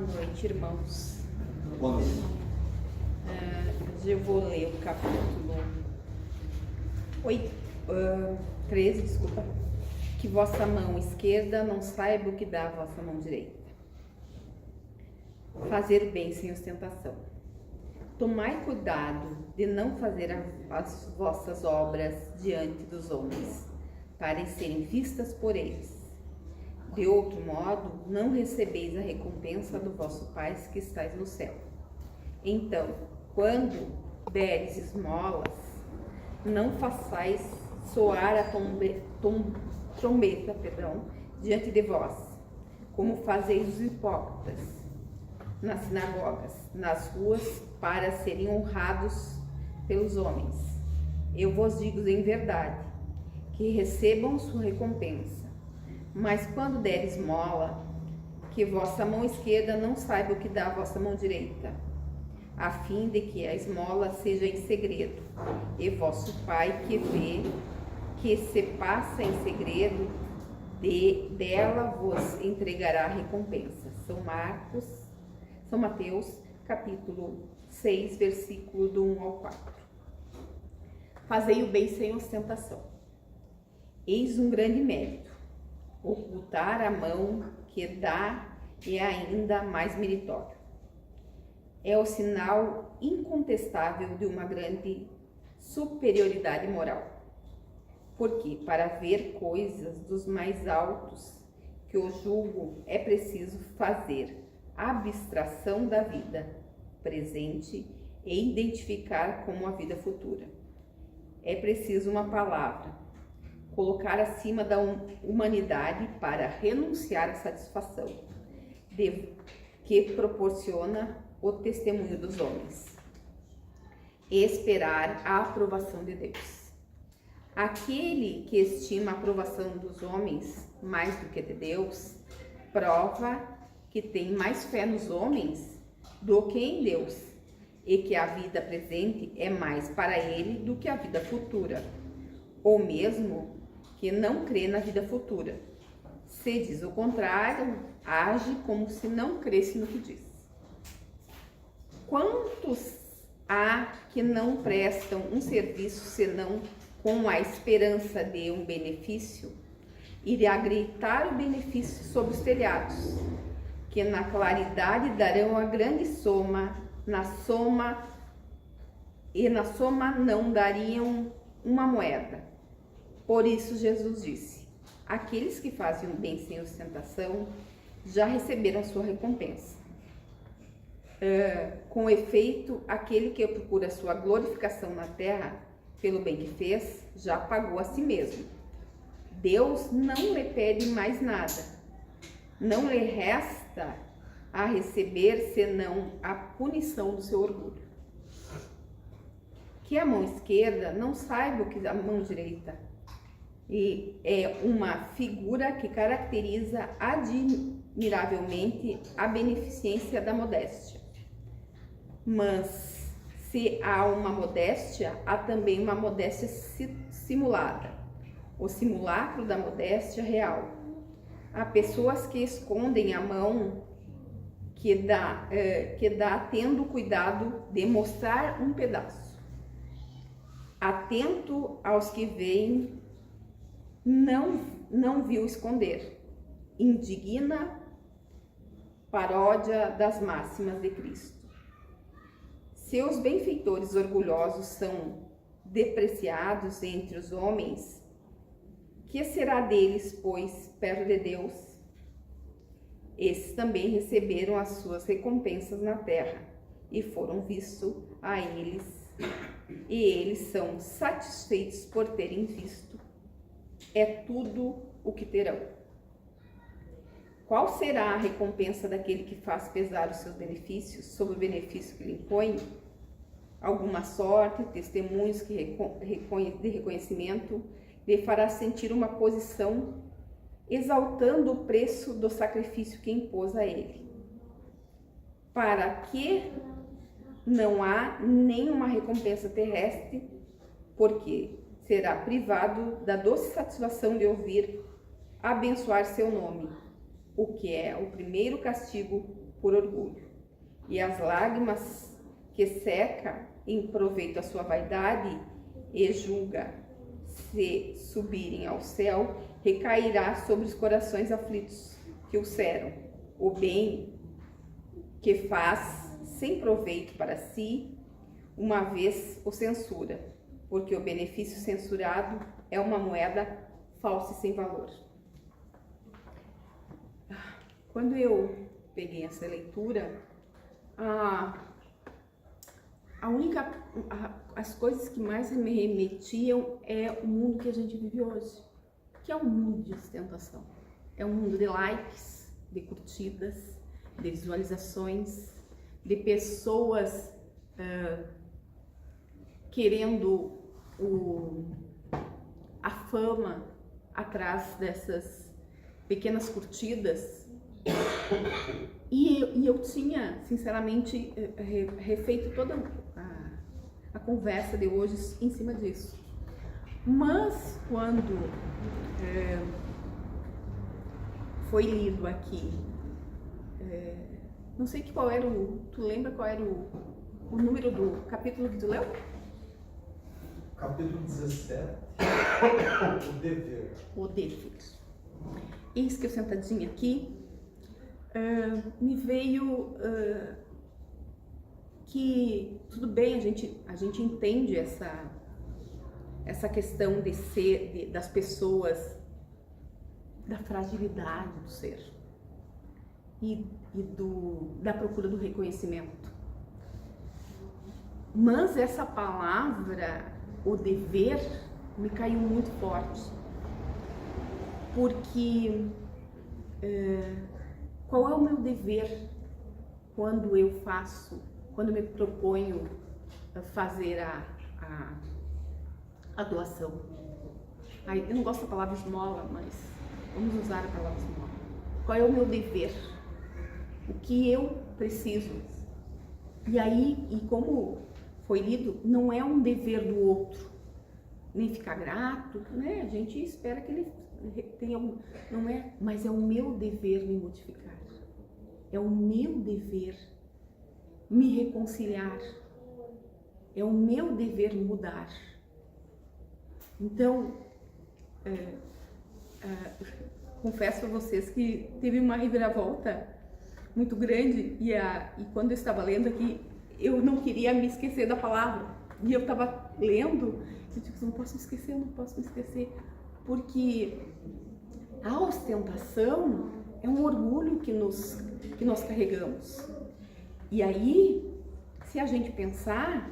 noite, irmãos. Boa noite. Eu vou ler o capítulo 13, desculpa. Que vossa mão esquerda não saiba o que dá a vossa mão direita. Fazer o bem sem ostentação. Tomai cuidado de não fazer as vossas obras diante dos homens, para serem vistas por eles. De outro modo, não recebeis a recompensa do vosso Pai que estais no céu. Então, quando deres esmolas, não façais soar a trombeta diante de vós, como fazeis os hipócritas nas sinagogas, nas ruas, para serem honrados pelos homens. Eu vos digo em verdade, que recebam sua recompensa. Mas quando der esmola, que vossa mão esquerda não saiba o que dá a vossa mão direita, a fim de que a esmola seja em segredo, e vosso Pai que vê, que se passa em segredo, dela vos entregará a recompensa. São Mateus, capítulo 6, versículo do 1 ao 4. Fazei o bem sem ostentação. Eis um grande mérito. Ocultar a mão que dá é ainda mais meritório. É o sinal incontestável de uma grande superioridade moral. Porque para ver coisas dos mais altos que o julgo é preciso fazer abstração da vida presente e identificar como a vida futura. É preciso uma palavra, colocar acima da humanidade para renunciar à satisfação que proporciona o testemunho dos homens e esperar a aprovação de Deus. Aquele que estima a aprovação dos homens mais do que de Deus, prova que tem mais fé nos homens do que em Deus, e que a vida presente é mais para ele do que a vida futura, ou mesmo que não crê na vida futura. Se diz o contrário, age como se não cresce no que diz. Quantos há que não prestam um serviço senão com a esperança de um benefício, e de agreitar o benefício sobre os telhados, que na claridade darão a grande soma, na soma não dariam uma moeda. Por isso Jesus disse: aqueles que fazem o bem sem ostentação já receberam a sua recompensa. Com efeito, aquele que procura a sua glorificação na terra pelo bem que fez, já pagou a si mesmo. Deus não lhe pede mais nada. Não lhe resta a receber senão a punição do seu orgulho. Que a mão esquerda não saiba o que a mão direita. E é uma figura que caracteriza admiravelmente a beneficência da modéstia. Mas se há uma modéstia, há também uma modéstia simulada, o simulacro da modéstia real. Há pessoas que escondem a mão que dá tendo cuidado de mostrar um pedaço. Atento aos que veem, não viu esconder. Indigna paródia das máximas de Cristo. Seus benfeitores orgulhosos são depreciados entre os homens. Que será deles, pois, perto de Deus? Esses também receberam as suas recompensas na terra e foram vistos a eles, e eles são satisfeitos por terem visto. É tudo o que terão. Qual será a recompensa daquele que faz pesar os seus benefícios sobre o benefício que lhe impõe? Alguma sorte, testemunhos de reconhecimento, lhe fará sentir uma posição, exaltando o preço do sacrifício que impôs a ele. Para que não há nenhuma recompensa terrestre, porque será privado da doce satisfação de ouvir abençoar seu nome, o que é o primeiro castigo por orgulho, e as lágrimas que seca em proveito a sua vaidade e julga se subirem ao céu, recairá sobre os corações aflitos que o cercam. O bem que faz sem proveito para si, uma vez o censura, porque o benefício censurado é uma moeda falsa e sem valor. Quando eu peguei essa leitura, as coisas que mais me remetiam é o mundo que a gente vive hoje, que é um mundo de ostentação. É um mundo de likes, de curtidas, de visualizações, de pessoas querendo a fama atrás dessas pequenas curtidas. E eu tinha, sinceramente, refeito toda a conversa de hoje em cima disso. Mas quando foi lido aqui, não sei qual era tu lembra qual era o número do capítulo que tu leu? Capítulo 17, o dever. O dever. Eis que eu sentadinha aqui, me veio que tudo bem, a gente entende essa questão de ser, das pessoas, da fragilidade do ser e da procura do reconhecimento. Mas essa palavra, o dever, me caiu muito forte, porque qual é o meu dever quando eu me proponho fazer a doação? Eu não gosto da palavra esmola, mas vamos usar a palavra esmola. Qual é o meu dever? O que eu preciso? E como foi lido, não é um dever do outro, nem ficar grato, né? A gente espera que ele tenha algum, não é, mas é o meu dever me modificar, é o meu dever me reconciliar, é o meu dever mudar. Então, confesso a vocês que teve uma reviravolta muito grande e quando eu estava lendo aqui, eu não queria me esquecer da palavra. E eu estava lendo e eu digo, não posso me esquecer, porque a ostentação é um orgulho que nós carregamos. E aí, se a gente pensar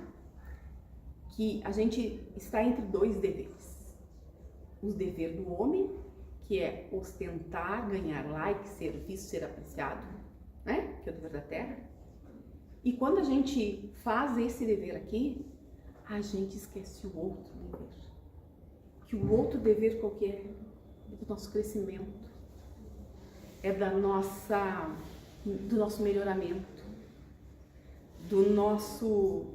que a gente está entre dois deveres, o dever do homem, que é ostentar, ganhar like, ser visto, ser apreciado, né? Que é o dever da terra. E quando a gente faz esse dever aqui, a gente esquece o outro dever. Que o outro dever qual que é? É do nosso crescimento, é do nosso melhoramento, do nosso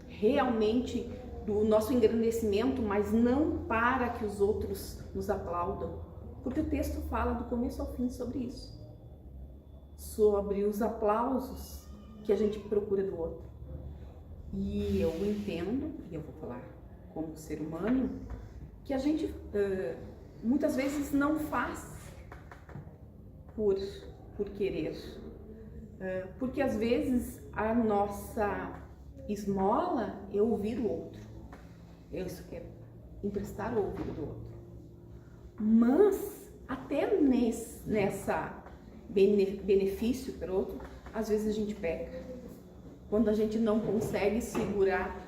realmente do nosso engrandecimento, mas não para que os outros nos aplaudam, porque o texto fala do começo ao fim sobre isso, sobre os aplausos que a gente procura do outro. E eu entendo, e eu vou falar como ser humano, que a gente muitas vezes não faz por querer, porque às vezes a nossa esmola é ouvir o outro, isso quer emprestar o ouvido do outro, mas até nessa benefício para o outro, às vezes a gente peca, quando a gente não consegue segurar.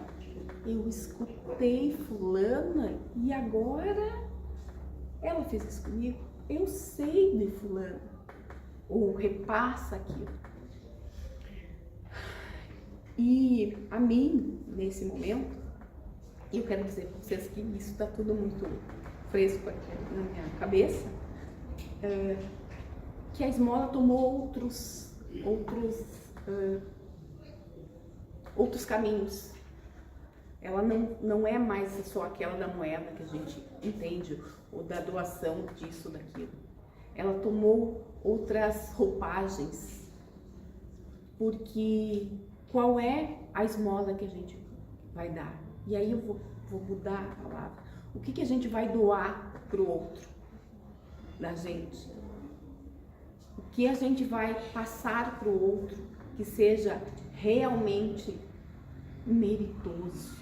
Eu escutei fulana e agora ela fez isso comigo, eu sei de fulana, ou repassa aquilo. E a mim, nesse momento, eu quero dizer para vocês que isso está tudo muito fresco aqui na minha cabeça, que a esmola tomou outros caminhos. Ela não é mais só aquela da moeda que a gente entende, ou da doação disso, daquilo. Ela tomou outras roupagens Porque qual é a esmola que a gente vai dar? E aí eu vou mudar a palavra. O que a gente vai doar para o outro da gente? O que a gente vai passar para o outro que seja realmente meritoso,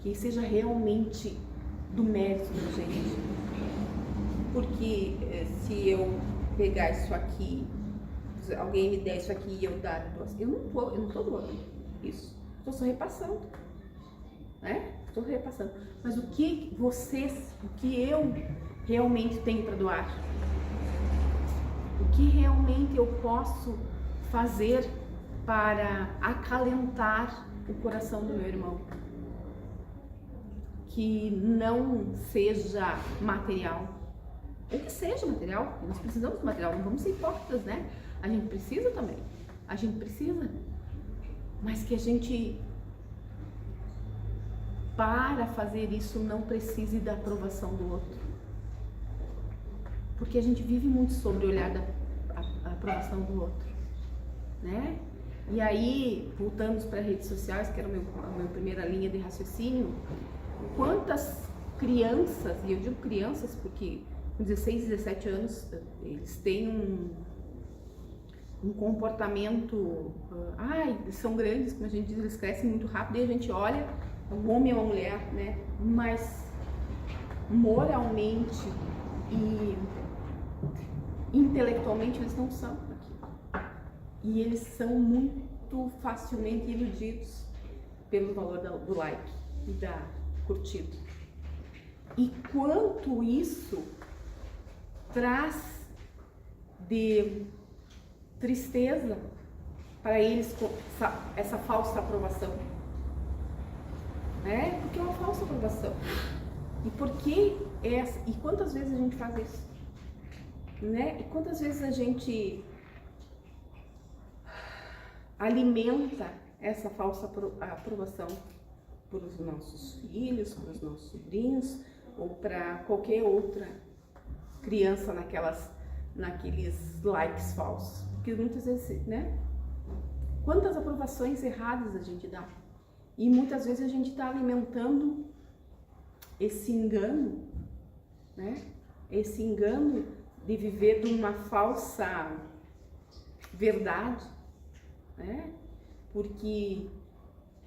que seja realmente do mérito da gente? Porque se eu pegar isso aqui, alguém me der isso aqui e eu dar doação, eu não tô doando isso, estou só repassando, né? Estou repassando. Mas o que eu realmente tenho para doar? O que realmente eu posso fazer para acalentar o coração do meu irmão? Que não seja material. Ou que seja material, nós precisamos de material, não vamos ser hipócritas, né? A gente precisa também, a gente precisa, mas que a gente, para fazer isso, não precise da aprovação do outro, porque a gente vive muito sobre o olhar da aprovação do outro, né? E aí, voltamos para as redes sociais, que era a minha primeira linha de raciocínio, quantas crianças, e eu digo crianças porque com 16, 17 anos, eles têm um comportamento, eles são grandes, como a gente diz, eles crescem muito rápido e a gente olha, um homem ou uma mulher, né, mas moralmente e intelectualmente eles não são aquilo. E eles são muito facilmente iludidos pelo valor do like e da curtida. E quanto isso traz de tristeza para eles, essa falsa aprovação, né? Porque é uma falsa aprovação. E por que essa? E quantas vezes a gente faz isso, né? E quantas vezes a gente alimenta essa falsa aprovação para os nossos filhos, para os nossos sobrinhos ou para qualquer outra criança naqueles likes falsos, porque muitas vezes, né? Quantas aprovações erradas a gente dá? E muitas vezes a gente está alimentando esse engano, né? Esse engano de viver de uma falsa verdade, né? Porque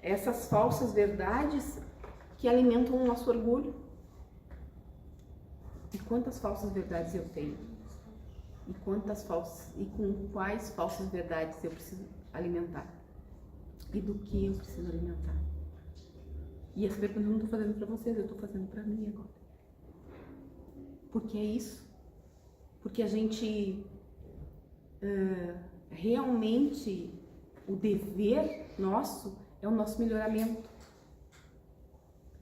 essas falsas verdades que alimentam o nosso orgulho. E quantas falsas verdades eu tenho? E com quais falsas verdades eu preciso alimentar? E do que eu preciso alimentar? E essa pergunta eu não estou fazendo para vocês, eu estou fazendo para mim agora. Porque é isso. Porque a gente realmente, o dever nosso é o nosso melhoramento,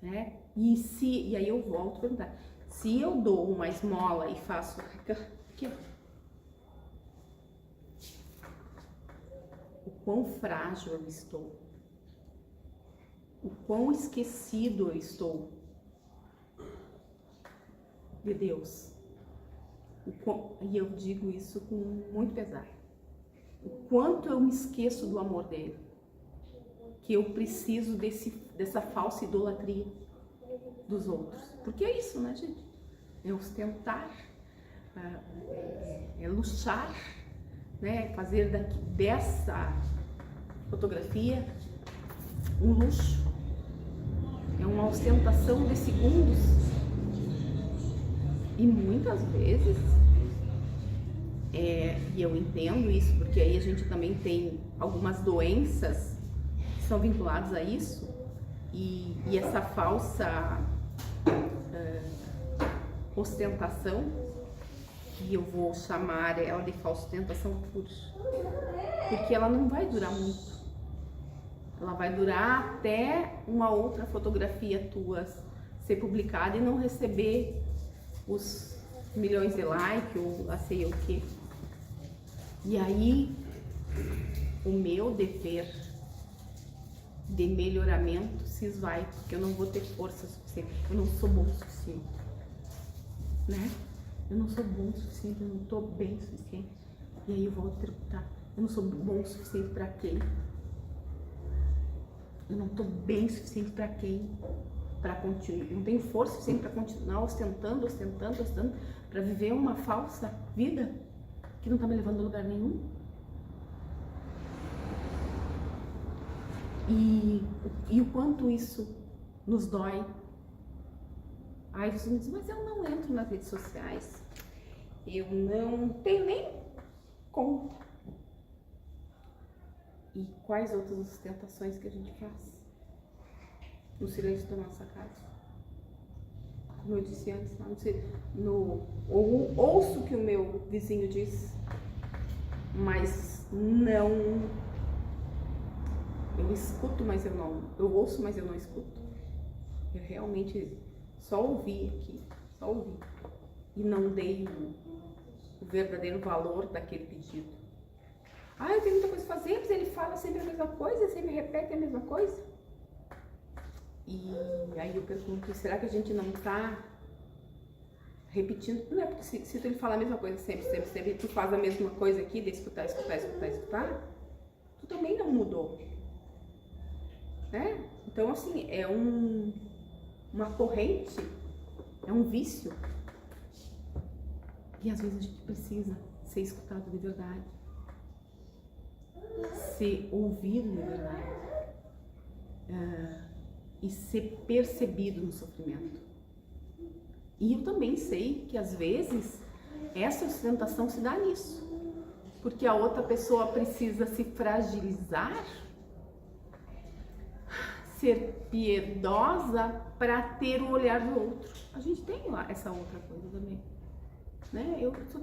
né? E aí eu volto a perguntar, se eu dou uma esmola e faço aqui, o quão frágil eu estou, o quão esquecido eu estou de Deus, e eu digo isso com muito pesar, o quanto eu me esqueço do amor dele, que eu preciso dessa falsa idolatria dos outros, porque é isso, né, gente? É ostentar, é luxar, né? Fazer dessa fotografia um luxo, é uma ostentação de segundos. E muitas vezes, e eu entendo isso, porque aí a gente também tem algumas doenças que são vinculadas a isso, e essa falsa ostentação, que eu vou chamar ela de falsa ostentação porque ela não vai durar muito. Ela vai durar até uma outra fotografia tua ser publicada e não receber os milhões de likes ou a sei o que. E aí, o meu dever de melhoramento se esvai, porque eu não vou ter força suficiente, eu não sou bom o suficiente, né? Eu não sou bom o suficiente, eu não estou bem o suficiente. E aí eu volto a perguntar, Eu não sou bom o suficiente para quem? Eu não estou bem o suficiente para quem? Para continuar. Não tenho força suficiente para continuar ostentando, para viver uma falsa vida que não está me levando a lugar nenhum. E o quanto isso nos dói. Aí você me diz, mas eu não entro nas redes sociais. Eu não tenho nem conta. E quais outras ostentações que a gente faz? No silêncio da nossa casa. Como eu disse antes, ouço o que o meu vizinho diz, mas não. Eu escuto, mas eu não. Eu ouço, mas eu não escuto. Eu realmente só ouvi aqui, só ouvi. E não dei o verdadeiro valor daquele pedido. Ah, eu tenho muita coisa a fazer, mas ele fala sempre a mesma coisa, sempre repete a mesma coisa. E aí eu pergunto, será que a gente não está repetindo? Não é porque se ele fala a mesma coisa sempre, tu faz a mesma coisa aqui, de escutar, tu também não mudou. Né? Então, assim, é uma corrente, é um vício. E às vezes a gente precisa ser escutado de verdade, ser ouvido de verdade, e ser percebido no sofrimento. E eu também sei que às vezes essa ostentação se dá nisso, porque a outra pessoa precisa se fragilizar, ser piedosa para ter o olhar do outro. A gente tem essa outra coisa também, né? Eu sou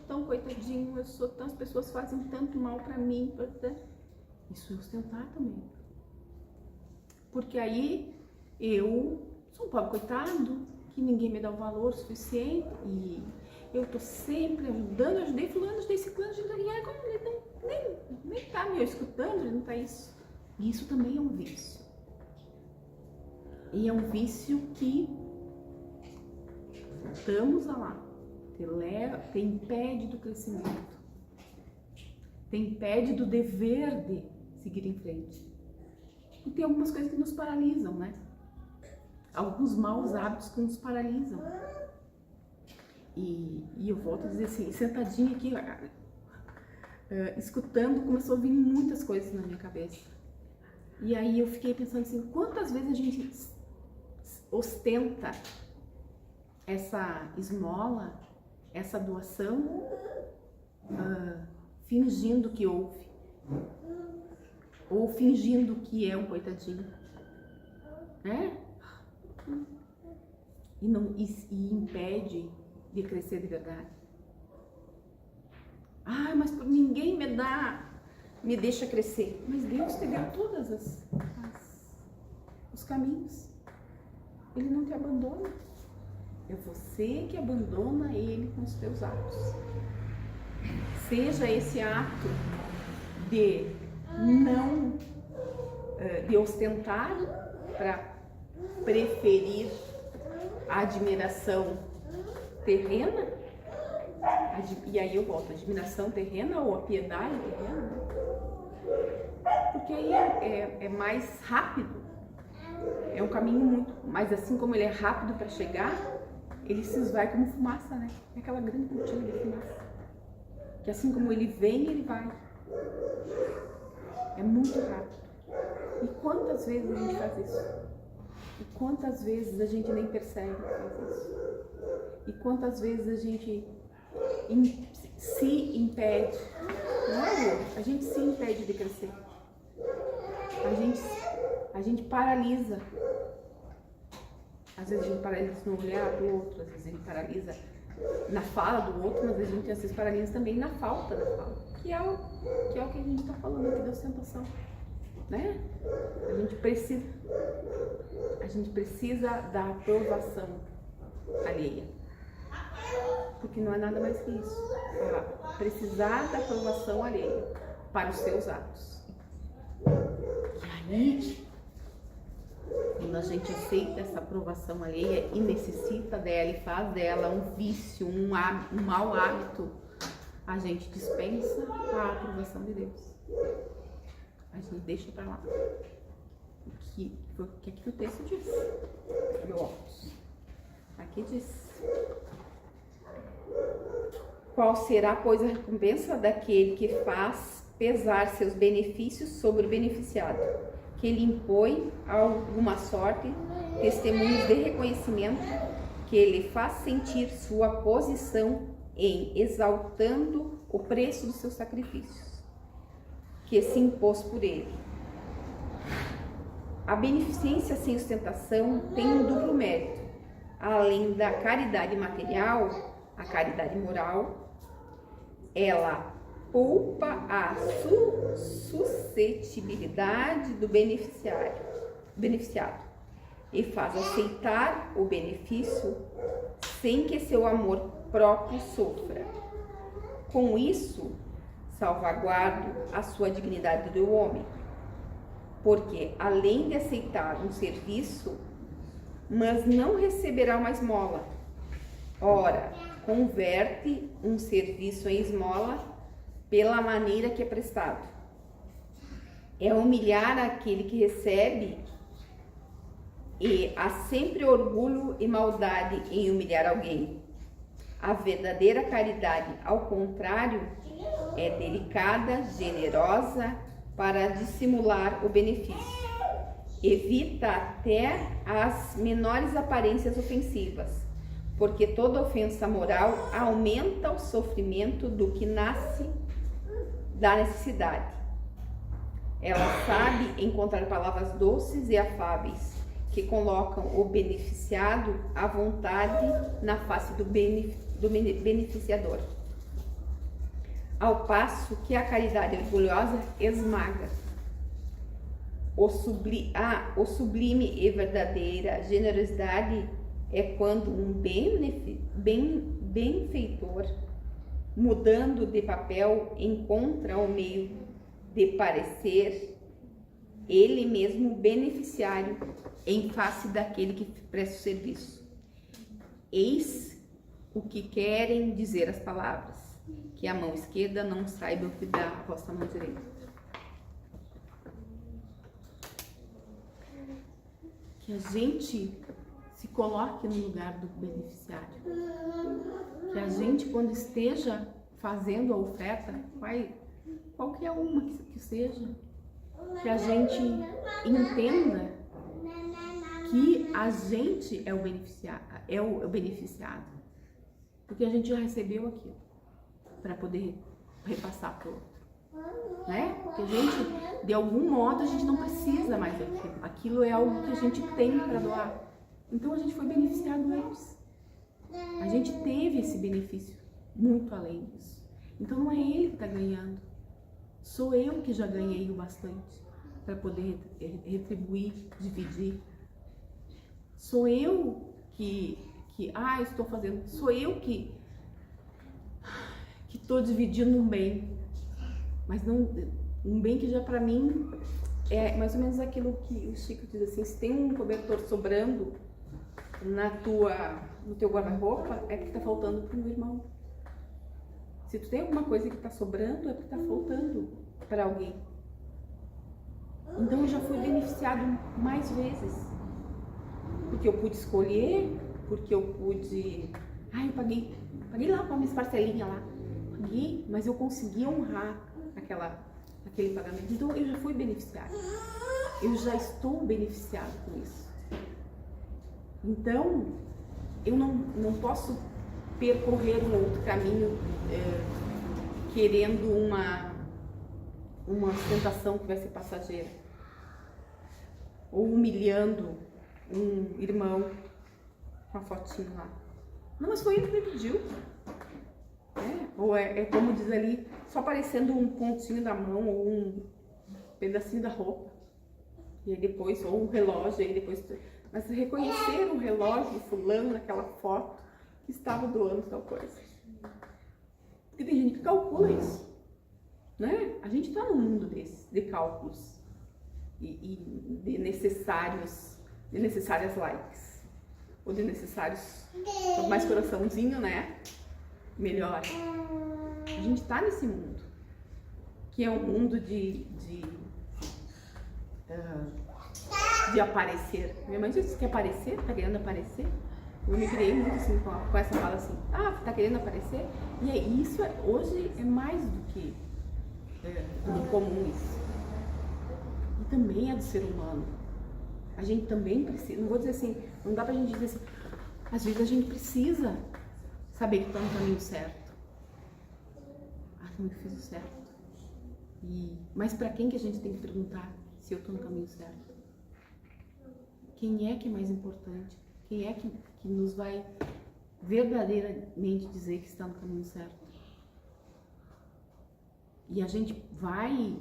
tão coitadinho, as pessoas fazem tanto mal para mim, isso é ostentar também. Porque aí eu sou um pobre coitado, que ninguém me dá o valor suficiente, e eu tô sempre ajudando, ajudei fulano, ajudei ciclano, e agora ele nem tá me escutando, ele não tá isso. E isso também é um vício. E é um vício que, voltamos a lá, te impede do crescimento, te impede do dever de seguir em frente. E tem algumas coisas que nos paralisam, né? Alguns maus hábitos que nos paralisam. E eu volto a dizer assim, sentadinha aqui, escutando, começou a vir muitas coisas na minha cabeça. E aí eu fiquei pensando assim, quantas vezes a gente ostenta essa esmola, essa doação, fingindo que ouve, ou fingindo que é um coitadinho, né? E impede de crescer de verdade. Ah, mas ninguém me deixa crescer. Mas Deus te deu todos os caminhos. Ele não te abandona. É você que abandona Ele com os teus atos. Seja esse ato de não, de ostentar para preferir a admiração terrena, e aí eu volto, admiração terrena ou a piedade terrena, porque aí é mais rápido, é um caminho muito, mas assim como ele é rápido para chegar, ele se esvai como fumaça, né? É aquela grande cortina de fumaça, que assim como ele vem, ele vai, é muito rápido. E quantas vezes a gente faz isso? E quantas vezes a gente nem percebe que faz isso? E quantas vezes a gente se impede, não é eu, a gente se impede de crescer. A gente paralisa. Às vezes a gente paralisa no olhar do outro, às vezes a gente paralisa na fala do outro, mas a gente às vezes paralisa também na falta da fala, que é o que a gente está falando aqui da ostentação, né? A gente precisa da aprovação alheia, porque não é nada mais que isso, precisar da aprovação alheia para os seus atos. E aí, quando a gente aceita essa aprovação alheia e necessita dela e faz dela um vício, um mau hábito, a gente dispensa a aprovação de Deus. A gente deixa para lá. O que aqui o texto diz? Meu óculos. Aqui diz: qual será, pois, a recompensa daquele que faz pesar seus benefícios sobre o beneficiado, que lhe impõe alguma sorte, testemunhos de reconhecimento, que lhe faz sentir sua posição em exaltando o preço dos seus sacrifícios, que se impôs por ele. A beneficência sem ostentação tem um duplo mérito. Além da caridade material, a caridade moral, ela poupa a suscetibilidade do beneficiado e faz aceitar o benefício sem que seu amor próprio sofra. Com isso, salvaguardo a sua dignidade do homem, porque além de aceitar um serviço, mas não receberá uma esmola. Ora, converte um serviço em esmola pela maneira que é prestado. É humilhar aquele que recebe, e há sempre orgulho e maldade em humilhar alguém. A verdadeira caridade, ao contrário, é delicada, generosa, para dissimular o benefício. Evita até as menores aparências ofensivas, porque toda ofensa moral aumenta o sofrimento do que nasce da necessidade. Ela sabe encontrar palavras doces e afáveis que colocam o beneficiado à vontade na face do beneficiador, ao passo que a caridade orgulhosa esmaga. O sublime e verdadeira generosidade é quando um benfeitor, mudando de papel, encontra o meio de parecer ele mesmo beneficiário em face daquele que presta o serviço. Eis o que querem dizer as palavras: que a mão esquerda não saiba o que dá a vossa mão direita. Que a gente se coloque no lugar do beneficiário. Que a gente, quando esteja fazendo a oferta, qualquer uma que seja, que a gente entenda que a gente é o beneficiado, porque a gente já recebeu aquilo para poder repassar para o outro, né? Porque a gente, de algum modo, a gente não precisa mais daquilo. Aquilo é algo que a gente tem para doar. Então a gente foi beneficiado antes. A gente teve esse benefício muito além disso. Então não é ele que está ganhando. Sou eu que já ganhei o bastante para poder retribuir, dividir. Sou eu que estou fazendo. Sou eu que estou dividindo um bem. Mas não um bem que já para mim é mais ou menos aquilo que o Chico diz assim: se tem um cobertor sobrando no teu guarda-roupa, é porque está faltando para o irmão. Se tu tem alguma coisa que está sobrando, é porque está faltando para alguém. Então eu já fui beneficiado mais vezes, porque eu pude escolher, porque eu pude, eu paguei lá para minhas parcelinhas lá, paguei, mas eu consegui honrar aquele pagamento. Então eu já fui beneficiado, eu já estou beneficiado com isso. Então eu não posso percorrer um outro caminho querendo uma ostentação que vai ser passageira, ou humilhando um irmão com a fotinho lá. Não, mas foi ele que me pediu. Ou é como diz ali, só aparecendo um pontinho da mão ou um pedacinho da roupa. E aí depois, ou um relógio, aí depois. Mas reconhecer o relógio de fulano naquela foto que estava doando tal coisa. Porque tem gente que calcula isso, né? A gente está num mundo desse, de cálculos e de necessárias likes, ou de necessários, mais coraçãozinho, né? Melhor. A gente está nesse mundo, que é um mundo de aparecer. Minha mãe disse que aparecer, tá querendo aparecer. Eu me criei muito assim com essa fala assim, tá querendo aparecer? E é isso, hoje é mais do que comum isso. E também é do ser humano. A gente também precisa, não vou dizer assim, não dá pra gente dizer assim, às vezes a gente precisa saber que tá no caminho certo. Não, eu fiz o certo. Mas pra quem que a gente tem que perguntar se eu tô no caminho certo? Quem é que é mais importante? Quem é que nos vai verdadeiramente dizer que está no caminho certo? E a gente vai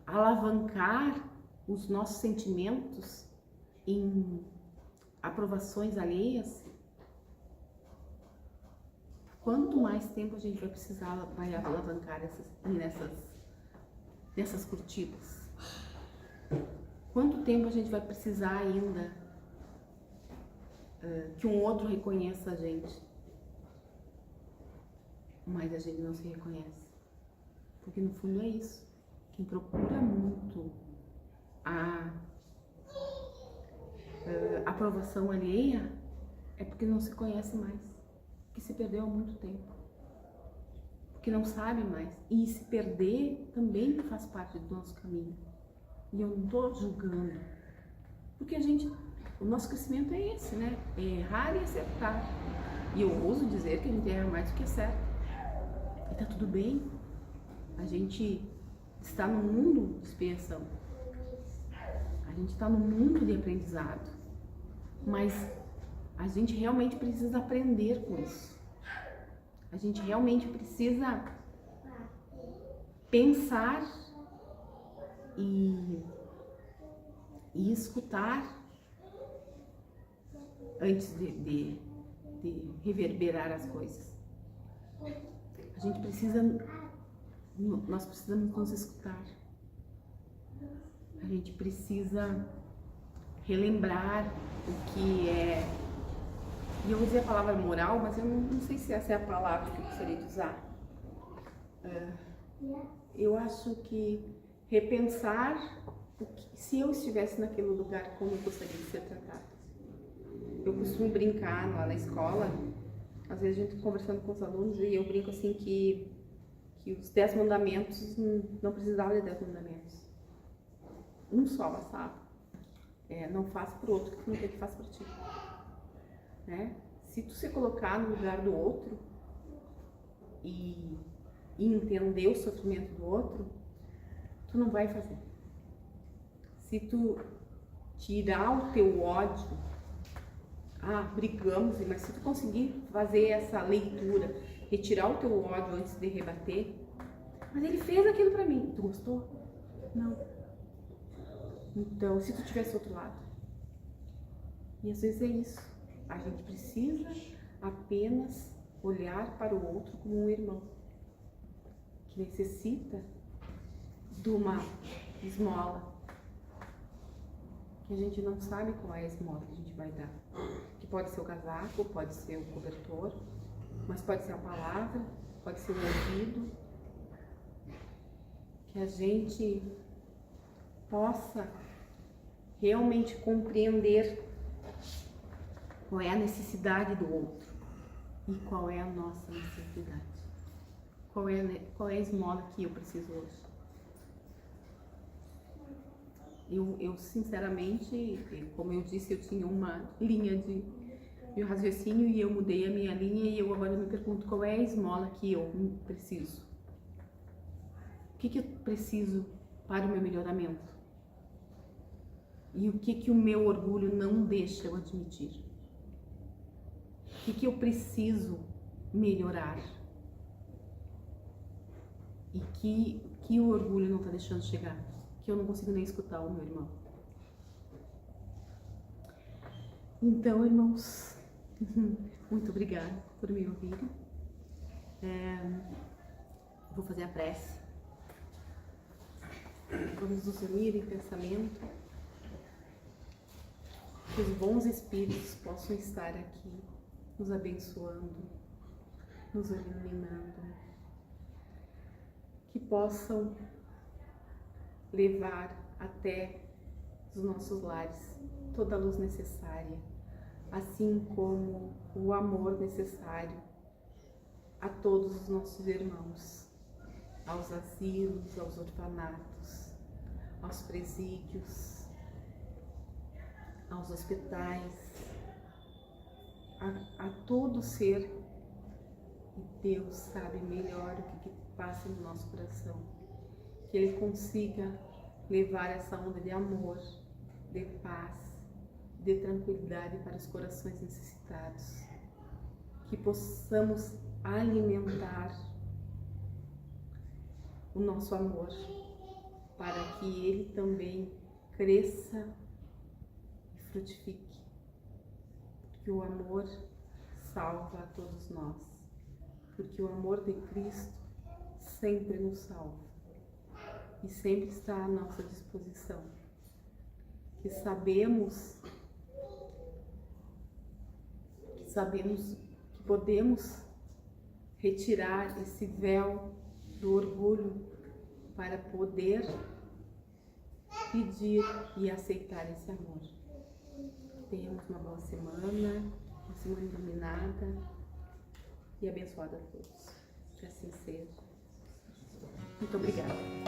alavancar os nossos sentimentos em aprovações alheias. Quanto mais tempo a gente vai precisar, vai alavancar nessas curtidas? Quanto tempo a gente vai precisar ainda que um outro reconheça a gente? Mas a gente não se reconhece. Porque no fundo é isso. Quem procura muito a aprovação alheia é porque não se conhece mais. Porque se perdeu há muito tempo. Porque não sabe mais. E se perder também faz parte do nosso caminho. E eu não estou julgando. Porque o nosso crescimento é esse, né? É errar e acertar. E eu ouso dizer que a gente erra mais do que acerta. E tá tudo bem. A gente está num mundo de expiação. A gente está num mundo de aprendizado. Mas a gente realmente precisa aprender com isso. A gente realmente precisa pensar e escutar antes de reverberar as coisas. A gente nós precisamos nos escutar. A gente precisa relembrar o que é. E eu vou dizer a palavra moral, mas eu não sei se essa é a palavra que eu gostaria de usar. Eu acho que repensar se eu estivesse naquele lugar, como eu gostaria de ser tratada. Eu costumo brincar lá na escola, às vezes a gente conversando com os alunos, e eu brinco assim que os 10 mandamentos não precisavam de 10 mandamentos. Um só bastava. Não faça pro outro que tu não quer que faça pra ti. Né? Se tu se colocar no lugar do outro e entender o sofrimento do outro, tu não vai fazer. Se tu tirar o teu ódio, brigamos, mas se tu conseguir fazer essa leitura, retirar o teu ódio antes de rebater, mas ele fez aquilo pra mim, tu gostou? Não. Então, se tu tivesse outro lado. E às vezes é isso. A gente precisa apenas olhar para o outro como um irmão que necessita de uma esmola, que a gente não sabe qual é a esmola que a gente vai dar. Que pode ser o casaco, pode ser o cobertor, mas pode ser a palavra, pode ser o ouvido. Que a gente possa realmente compreender qual é a necessidade do outro e qual é a nossa necessidade. Qual é a esmola que eu preciso hoje. Eu sinceramente, como eu disse, eu tinha uma linha de raciocínio e eu mudei a minha linha e eu agora me pergunto qual é a esmola que eu preciso. O que eu preciso para o meu melhoramento? E o que o meu orgulho não deixa eu admitir? O que eu preciso melhorar? E que o orgulho não está deixando chegar? Que eu não consigo nem escutar o meu irmão. Então, irmãos, muito obrigada por me ouvirem. Vou fazer a prece. Vamos nos unir em pensamento. Que os bons espíritos possam estar aqui nos abençoando, nos iluminando, que possam levar até os nossos lares toda a luz necessária, assim como o amor necessário a todos os nossos irmãos, aos asilos, aos orfanatos, aos presídios, aos hospitais, a todo ser. E Deus sabe melhor o que passa no nosso coração, que Ele consiga levar essa onda de amor, de paz, de tranquilidade para os corações necessitados, que possamos alimentar o nosso amor, para que ele também cresça e frutifique, porque o amor salva a todos nós, porque o amor de Cristo sempre nos salva e sempre está à nossa disposição, que sabemos que podemos retirar esse véu do orgulho para poder pedir e aceitar esse amor. Tenhamos uma boa semana iluminada e abençoada a todos. Que assim seja. Muito obrigada.